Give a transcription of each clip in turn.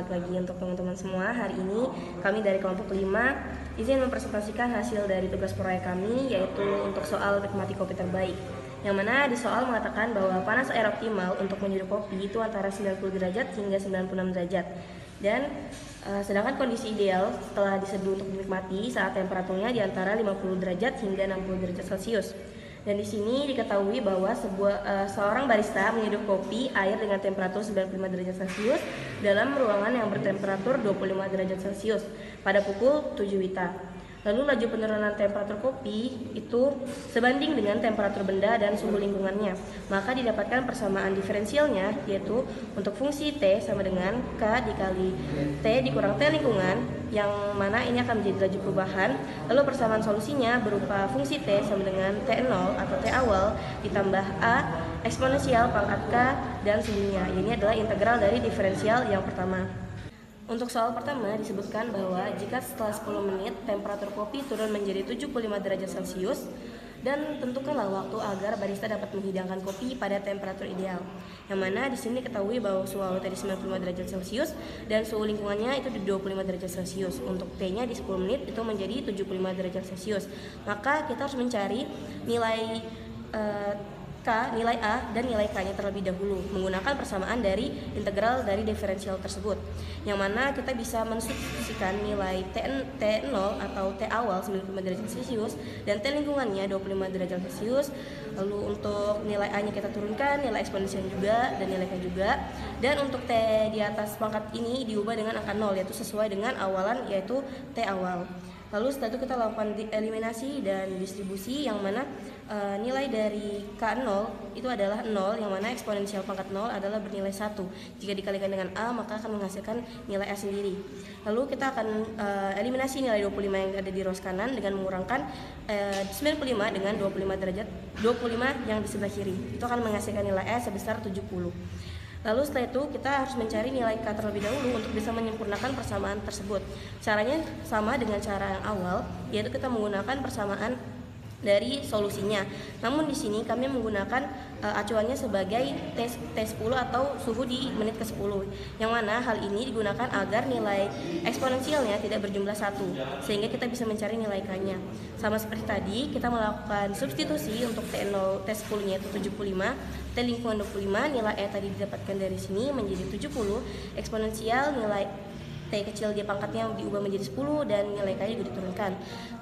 Selamat pagi untuk teman-teman semua. Hari ini kami dari kelompok 5 izin mempresentasikan hasil dari tugas proyek kami, yaitu untuk soal nikmati kopi terbaik. Yang mana di soal mengatakan bahwa panas air optimal untuk menyeduh kopi itu antara 90 derajat hingga 96 derajat. Dan sedangkan kondisi ideal setelah diseduh untuk dinikmati saat temperaturnya di antara 50 derajat hingga 60 derajat Celcius. Dan di sini diketahui bahwa seorang barista menyeduh kopi air dengan temperatur 95 derajat Celcius dalam ruangan yang bertemperatur 25 derajat Celcius pada pukul 7 WITA. Lalu laju penurunan temperatur kopi itu sebanding dengan temperatur benda dan suhu lingkungannya. Maka didapatkan persamaan diferensialnya, yaitu untuk fungsi T sama dengan K dikali T dikurang T lingkungan, yang mana ini akan menjadi laju perubahan. Lalu persamaan solusinya berupa fungsi T sama dengan T0 atau T awal ditambah A eksponensial pangkat K dan suhunya. Ini adalah integral dari diferensial yang pertama. Untuk soal pertama disebutkan bahwa jika setelah 10 menit temperatur kopi turun menjadi 75 derajat Celcius, dan tentukanlah waktu agar barista dapat menghidangkan kopi pada temperatur ideal. Yang mana di sini ketahui bahwa suhu awal tadi 95 derajat Celcius dan suhu lingkungannya itu di 25 derajat Celcius. Untuk T-nya di 10 menit itu menjadi 75 derajat Celcius. Maka kita harus mencari nilai nilai A dan nilai K-nya terlebih dahulu menggunakan persamaan dari integral dari diferensial tersebut, yang mana kita bisa mensubstitusikan nilai T0 atau T awal 95 derajat Celcius dan T lingkungannya 25 derajat Celcius. Lalu untuk nilai A-nya kita turunkan, nilai eksponensial juga dan nilai K juga. Dan untuk T di atas pangkat ini diubah dengan angka 0, yaitu sesuai dengan awalan, yaitu T awal. Lalu setelah itu kita lakukan eliminasi dan distribusi, yang mana nilai dari K0 itu adalah 0, yang mana eksponensial pangkat 0 adalah bernilai 1. Jika dikalikan dengan A, maka akan menghasilkan nilai A sendiri. Lalu kita akan eliminasi nilai 25 yang ada di rows kanan dengan mengurangkan 95 dengan 25 derajat 25 yang di sebelah kiri. Itu akan menghasilkan nilai A sebesar 70. Lalu setelah itu kita harus mencari nilai K terlebih dahulu untuk bisa menyempurnakan persamaan tersebut. Caranya sama dengan cara yang awal, yaitu kita menggunakan persamaan dari solusinya. Namun di sini kami menggunakan acuannya sebagai T10 atau suhu di menit ke-10. Yang mana hal ini digunakan agar nilai eksponensialnya tidak berjumlah 1, sehingga kita bisa mencari nilai K-nya. Sama seperti tadi, kita melakukan substitusi untuk T0, T10-nya itu 75, T lingkungan 25, nilai E tadi didapatkan dari sini menjadi 70, eksponensial nilai T kecil di pangkatnya diubah menjadi 10 dan nilai K juga diturunkan.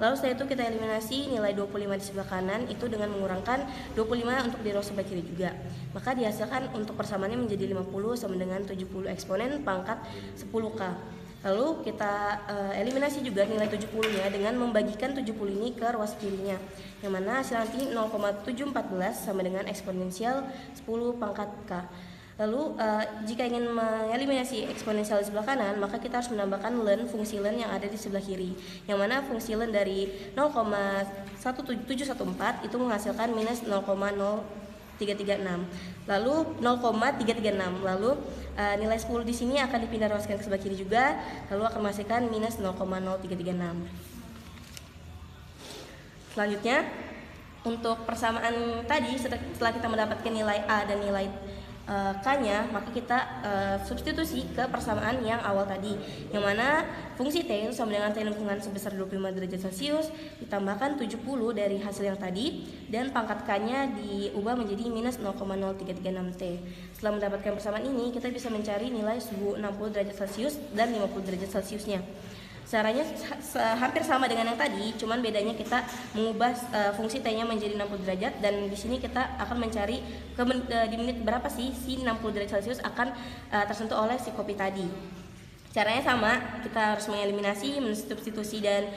Lalu setelah itu kita eliminasi nilai 25 di sebelah kanan itu dengan mengurangkan 25 untuk di row sebelah kiri juga. Maka dihasilkan untuk persamaannya menjadi 50 sama dengan 70 eksponen pangkat 10K. Lalu kita eliminasi juga nilai 70-nya dengan membagikan 70 ini ke ruas kirinya, yang mana hasil nanti 0,714 sama dengan eksponensial 10 pangkat K. Lalu jika ingin mengeliminasi eksponensial di sebelah kanan, maka kita harus menambahkan ln, fungsi ln yang ada di sebelah kiri, yang mana fungsi ln dari 0,1714 itu menghasilkan minus 0,0336, lalu 0,336. Lalu nilai 10 di sini akan dipindah ruaskan ke sebelah kiri juga, lalu akan menghasilkan minus 0,0336. Selanjutnya untuk persamaan tadi, setelah kita mendapatkan nilai A dan nilai K-nya, maka kita substitusi ke persamaan yang awal tadi, yang mana fungsi T itu sama dengan T lingkungan sebesar 25 derajat Celcius ditambahkan 70 dari hasil yang tadi, dan pangkat K-nya diubah menjadi minus 0,0336 T. Setelah mendapatkan persamaan ini, kita bisa mencari nilai suhu 60 derajat Celcius dan 50 derajat Celciusnya. Caranya hampir sama dengan yang tadi, cuman bedanya kita mengubah fungsi T-nya menjadi 60 derajat, dan di sini kita akan mencari di menit berapa sih si 60 derajat Celcius akan tersentuh oleh si kopi tadi. Caranya sama, kita harus mengeliminasi, mensubstitusi dan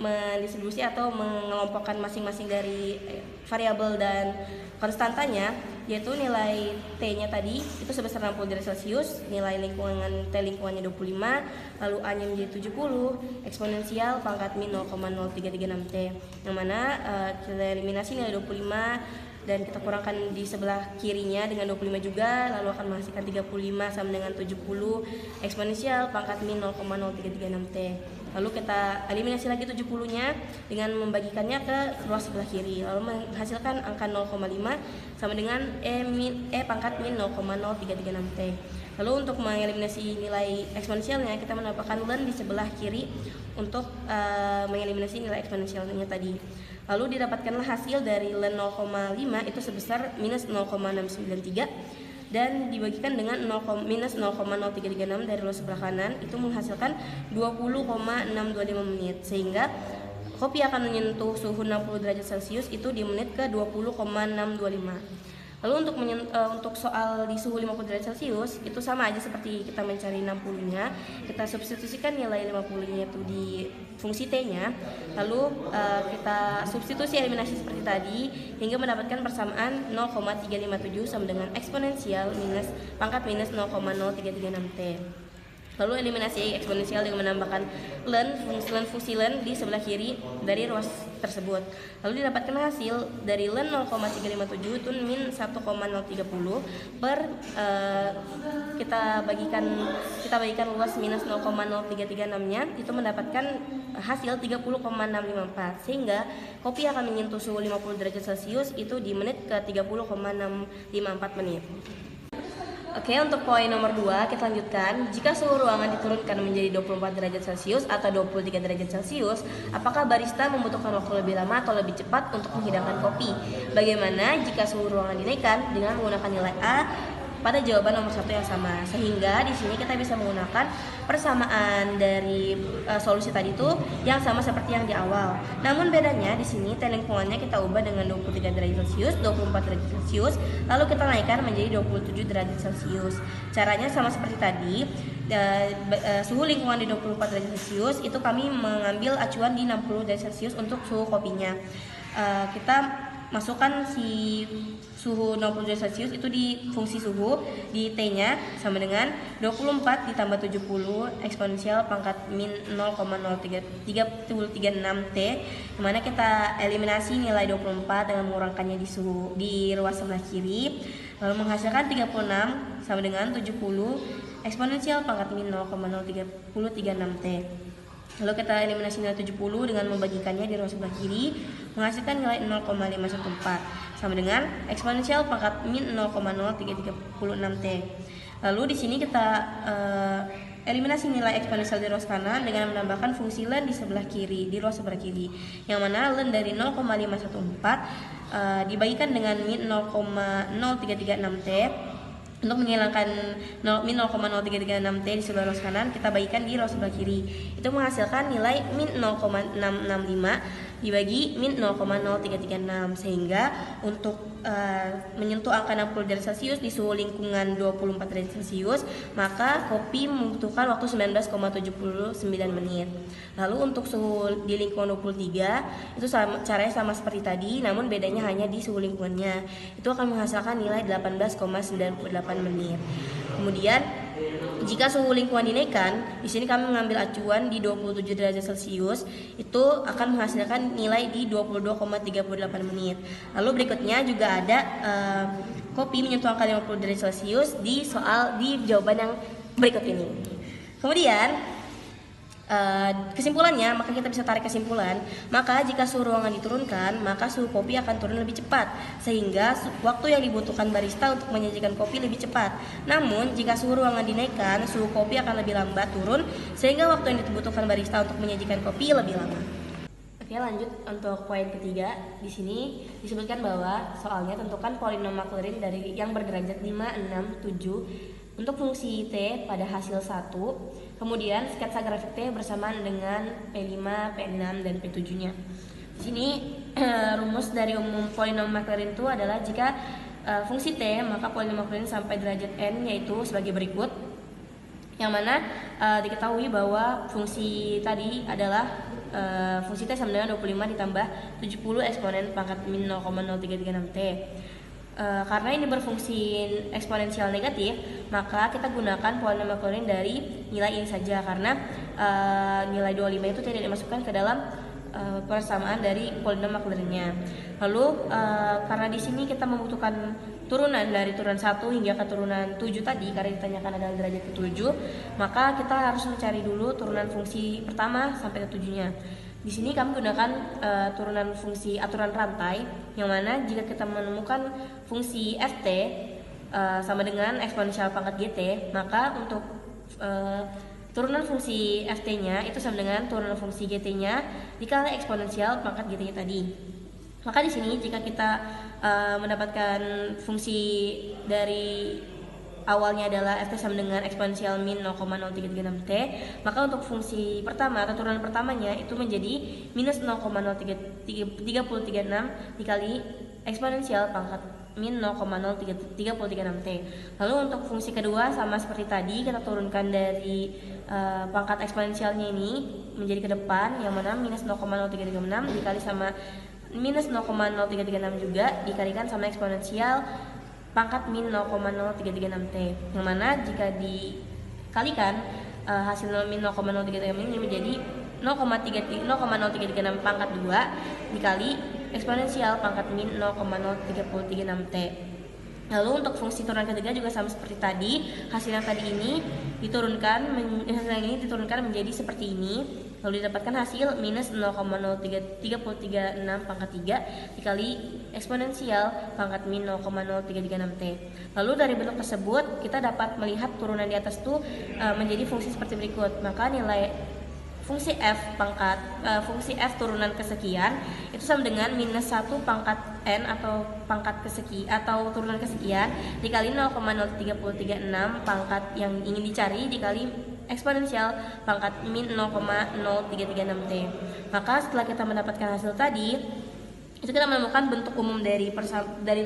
mendistribusi atau mengelompokkan masing-masing dari variabel dan konstantanya, yaitu nilai T-nya tadi itu sebesar 60 derajat Celcius, nilai T lingkungannya 25, lalu A-nya menjadi 70, eksponensial pangkat min 0,0336 T, yang mana kita eliminasi nilai 25 dan kita kurangkan di sebelah kirinya dengan 25 juga, lalu akan menghasilkan 35 sama dengan 70, eksponensial pangkat min 0,0336 T. Lalu kita eliminasi lagi 70-nya dengan membagikannya ke ruas sebelah kiri, lalu menghasilkan angka 0,5 sama dengan E pangkat min 0,0336 T. Lalu untuk mengeliminasi nilai eksponensialnya, kita menambahkan ln di sebelah kiri untuk mengeliminasi nilai eksponensialnya tadi. Lalu didapatkanlah hasil dari ln 0,5 itu sebesar minus 0,693 dan dibagikan dengan minus 0,0336 dari ruas sebelah kanan, itu menghasilkan 20,625 menit, sehingga kopi akan menyentuh suhu 60 derajat Celcius itu di menit ke 20,625. Lalu untuk soal di suhu 50 derajat Celcius itu sama aja seperti kita mencari 60-nya. Kita substitusikan nilai 50-nya itu di fungsi T-nya. Lalu kita substitusi eliminasi seperti tadi hingga mendapatkan persamaan 0,357 sama dengan eksponensial pangkat minus 0,0336 T. Lalu eliminasi eksponensial dengan menambahkan fungsi ln di sebelah kiri dari ruas tersebut. Lalu didapatkan hasil dari ln 0,357 itu min 1,030 per kita bagikan luas minus 0,0336-nya, itu mendapatkan hasil 30,654, sehingga kopi akan menyentuh suhu 50 derajat Celcius itu di menit ke 30,654 menit. Oke, untuk poin nomor 2 kita lanjutkan. Jika suhu ruangan diturunkan menjadi 24 derajat Celcius atau 23 derajat Celcius, apakah barista membutuhkan waktu lebih lama atau lebih cepat untuk menghidangkan kopi? Bagaimana jika suhu ruangan dinaikkan dengan menggunakan nilai A pada jawaban nomor 1 yang sama? Sehingga di sini kita bisa menggunakan persamaan dari solusi tadi itu yang sama seperti yang di awal. Namun bedanya di sini T lingkungannya kita ubah dengan 23 derajat Celcius, 24 derajat Celcius, lalu kita naikkan menjadi 27 derajat Celcius. Caranya sama seperti tadi. Suhu lingkungan di 24 derajat Celcius itu kami mengambil acuan di 60 derajat Celcius untuk suhu kopinya. Kita masukkan si suhu 60 derajat Celcius itu di fungsi suhu, di T-nya sama dengan 24 ditambah 70 eksponensial pangkat min 0,0336 T, dimana kita eliminasi nilai 24 dengan mengurangkannya di ruas sebelah kiri, lalu menghasilkan 36 sama dengan 70 eksponensial pangkat min 0,0336 T. Lalu kita eliminasi nilai 70 dengan membagikannya di ruas sebelah kiri, menghasilkan nilai 0,514 sama dengan eksponensial pangkat min 0,0336 T. Lalu di sini kita eliminasi nilai eksponensial di ruas kanan dengan menambahkan fungsi ln di sebelah kiri, di ruas sebelah kiri, yang mana ln dari 0,514 dibagikan dengan min 0,0336 T. Untuk menghilangkan min 0,0336 T di sebelah ruas kanan, kita bagikan di ruas sebelah kiri. Itu menghasilkan nilai min 0,665 dibagi min 0,0336, sehingga untuk menyentuh angka 60 derajat Celcius di suhu lingkungan 24 derajat Celcius, maka kopi membutuhkan waktu 19,79 menit. Lalu untuk suhu di lingkungan 23 itu caranya sama seperti tadi, namun bedanya hanya di suhu lingkungannya. Itu akan menghasilkan nilai 18,98 menit. Kemudian jika suhu lingkungan dinaikkan, di sini kami mengambil acuan di 27 derajat Celcius, itu akan menghasilkan nilai di 22,38 menit. Lalu berikutnya juga ada kopi menyentuh angka 50 derajat Celcius di jawaban yang berikut ini. Kemudian kesimpulannya, maka kita bisa tarik kesimpulan, maka jika suhu ruangan diturunkan, maka suhu kopi akan turun lebih cepat, sehingga waktu yang dibutuhkan barista untuk menyajikan kopi lebih cepat. Namun jika suhu ruangan dinaikkan, suhu kopi akan lebih lambat turun, sehingga waktu yang dibutuhkan barista untuk menyajikan kopi lebih lama. Oke, lanjut untuk poin ketiga. Di sini disebutkan bahwa soalnya tentukan polinom Maclaurin dari yang berderajat 5, 6, 7 untuk fungsi T pada hasil 1, kemudian sketsa grafik T bersamaan dengan P5, P6, dan P7-nya. Di sini rumus dari umum polinom Maclaurin itu adalah jika fungsi T, maka polinom Maclaurin sampai derajat N yaitu sebagai berikut, yang mana diketahui bahwa fungsi tadi adalah fungsi T sama dengan 25 ditambah 70 eksponen pangkat min 0,0336 T. Karena ini berfungsi eksponensial negatif, maka kita gunakan polinom Maclaurin dari nilai ini saja, karena nilai 25 itu tidak dimasukkan ke dalam persamaan dari polinom Maclaurin-nya. Lalu karena di sini kita membutuhkan turunan dari turunan 1 hingga ke turunan 7 tadi, karena ditanyakan adalah derajat ke-7, maka kita harus mencari dulu turunan fungsi pertama sampai ke 7-nya. Di sini kami gunakan turunan fungsi aturan rantai, yang mana jika kita menemukan fungsi ft sama dengan eksponensial pangkat gt, maka untuk turunan fungsi ft-nya itu sama dengan turunan fungsi gt-nya dikali eksponensial pangkat gt-nya tadi. Maka di sini jika kita mendapatkan fungsi dari awalnya adalah ft sama dengan eksponensial min 0,0336 t, maka untuk fungsi pertama atau turunan pertamanya itu menjadi minus 0,0336 dikali eksponensial pangkat min 0,0336 t. Lalu untuk fungsi kedua sama seperti tadi, kita turunkan dari pangkat eksponensialnya ini menjadi ke depan, yang mana minus 0,0336 dikali sama minus 0,0336 juga dikalikan sama eksponensial pangkat min 0,0336 t, yang mana jika dikalikan hasil min 0,0336 ini menjadi 0,0336 pangkat 2 dikali eksponensial pangkat min 0,0336 t. Lalu untuk fungsi turunan ketiga juga sama seperti tadi, hasil yang tadi ini diturunkan menjadi seperti ini, lalu didapatkan hasil minus 0,0336 pangkat 3 dikali eksponensial pangkat min 0,0336 t. Lalu dari bentuk tersebut kita dapat melihat turunan di atas itu menjadi fungsi seperti berikut. Maka nilai fungsi f turunan kesekian itu sama dengan minus 1 pangkat n atau pangkat kesekian atau turunan kesekian dikali 0,0336 pangkat yang ingin dicari dikali eksponensial pangkat min 0,0336 t. Maka setelah kita mendapatkan hasil tadi, itu kita menemukan bentuk umum dari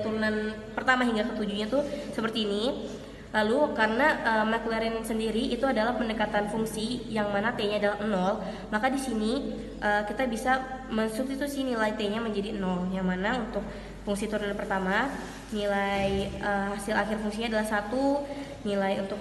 turunan pertama hingga ke-7-nya tuh seperti ini. Lalu karena Maclaurin sendiri itu adalah pendekatan fungsi yang mana t-nya adalah 0, maka di sini kita bisa mensubstitusi nilai t-nya menjadi 0, yang mana untuk fungsi turunan pertama nilai hasil akhir fungsinya adalah 1, nilai untuk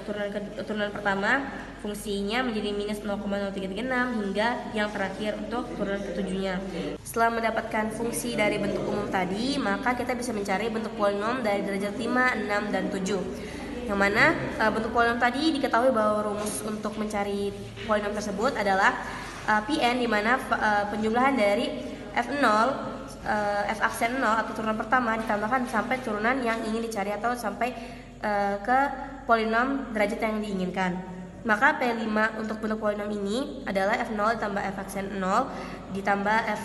turunan pertama fungsinya menjadi minus 0,0336 hingga yang terakhir untuk turunan ke-7-nya. Setelah mendapatkan fungsi dari bentuk umum tadi, maka kita bisa mencari bentuk polinom dari derajat 5, 6, dan 7. Yang mana bentuk polinom tadi diketahui bahwa rumus untuk mencari polinom tersebut adalah Pn, di mana penjumlahan dari f0 f aksen 0 atau turunan pertama ditambahkan sampai turunan yang ingin dicari atau sampai ke polinom derajat yang diinginkan. Maka P5 untuk bentuk polinom ini adalah f0 ditambah f aksen 0 ditambah f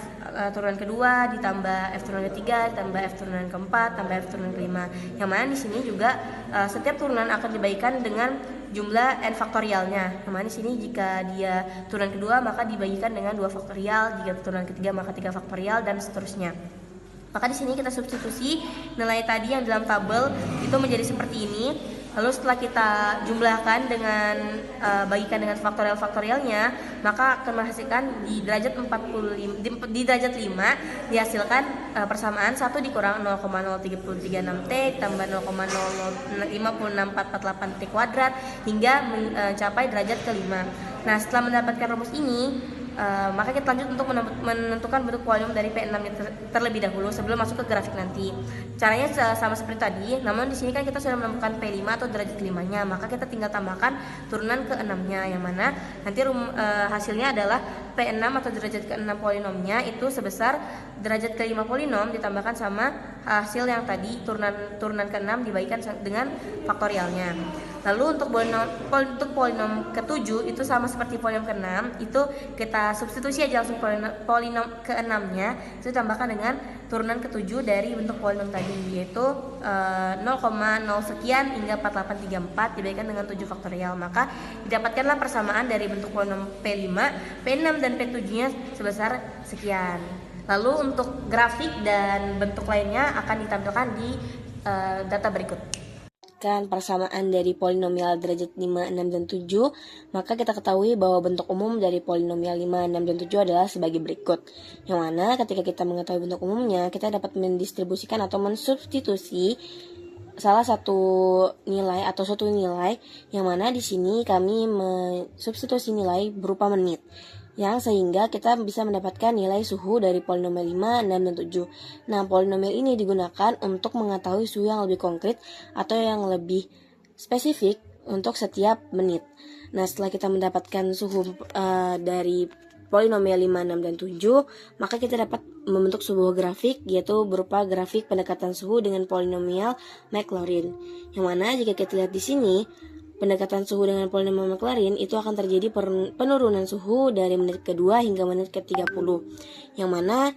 turunan kedua ditambah f turunan ketiga ditambah f turunan keempat tambah f turunan kelima. Yang mana di sini juga setiap turunan akan dibagikan dengan jumlah n faktorialnya. Yang mana di sini jika dia turunan kedua maka dibagikan dengan 2 faktorial, jika turunan ketiga maka 3 faktorial, dan seterusnya. Maka di sini kita substitusi nilai tadi yang dalam tabel itu menjadi seperti ini. Lalu setelah kita jumlahkan dengan bagikan dengan faktorialnya, maka akan menghasilkan di derajat 45 di derajat 5 dihasilkan persamaan 1 dikurang 0,0336 t tambah 0,05648 t kuadrat hingga mencapai derajat ke-5. Nah, setelah mendapatkan rumus ini, maka kita lanjut untuk menentukan bentuk polinom dari P6 terlebih dahulu sebelum masuk ke grafik nanti. Caranya sama seperti tadi, namun di sini kan kita sudah menemukan P5 atau derajat ke-5-nya, maka kita tinggal tambahkan turunan ke-6-nya, yang mana nanti hasilnya adalah P6 atau derajat ke-6 polinomnya itu sebesar derajat ke-5 polinom ditambahkan sama hasil yang tadi turunan ke-6 dibagikan dengan faktorialnya. Lalu untuk polinom ke-7 itu sama seperti polinom ke-6, itu kita substitusi aja langsung polinom ke-6-nya itu ditambahkan dengan turunan ke-7 dari bentuk polinom tadi, yaitu 0,0 sekian hingga 4834 dibagikan dengan 7 faktorial. Maka didapatkanlah persamaan dari bentuk polinom P5, P6 dan P7-nya sebesar sekian. Lalu untuk grafik dan bentuk lainnya akan ditampilkan di data berikut. Persamaan dari polinomial derajat 5, 6, dan 7, maka kita ketahui bahwa bentuk umum dari polinomial 5, 6, dan 7 adalah sebagai berikut. Yang mana ketika kita mengetahui bentuk umumnya, kita dapat mendistribusikan atau mensubstitusi salah satu nilai atau suatu nilai, yang mana di sini kami mensubstitusi nilai berupa menit. yang sehingga kita bisa mendapatkan nilai suhu dari polinomial 5, 6, dan 7. Nah, polinomial ini digunakan untuk mengetahui suhu yang lebih konkret atau yang lebih spesifik untuk setiap menit. Nah, setelah kita mendapatkan suhu dari polinomial 5, 6, dan 7, maka kita dapat membentuk sebuah grafik, yaitu berupa grafik pendekatan suhu dengan polinomial Maclaurin. Yang mana jika kita lihat di sini, pendekatan suhu dengan polinomial Maclaurin itu akan terjadi penurunan suhu dari menit kedua hingga menit ke-30. Yang mana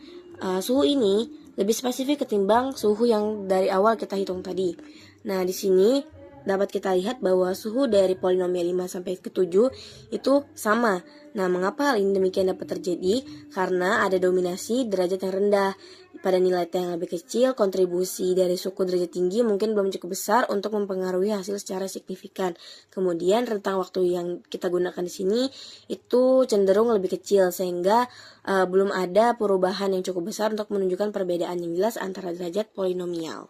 suhu ini lebih spesifik ketimbang suhu yang dari awal kita hitung tadi. Nah, di sini dapat kita lihat bahwa suhu dari polinomial 5 sampai ke 7 itu sama. Nah, mengapa hal ini demikian dapat terjadi? Karena ada dominasi derajat yang rendah. Pada nilai T yang lebih kecil, kontribusi dari suku derajat tinggi mungkin belum cukup besar untuk mempengaruhi hasil secara signifikan. Kemudian rentang waktu yang kita gunakan di sini itu cenderung lebih kecil, sehingga belum ada perubahan yang cukup besar untuk menunjukkan perbedaan yang jelas antara derajat polinomial.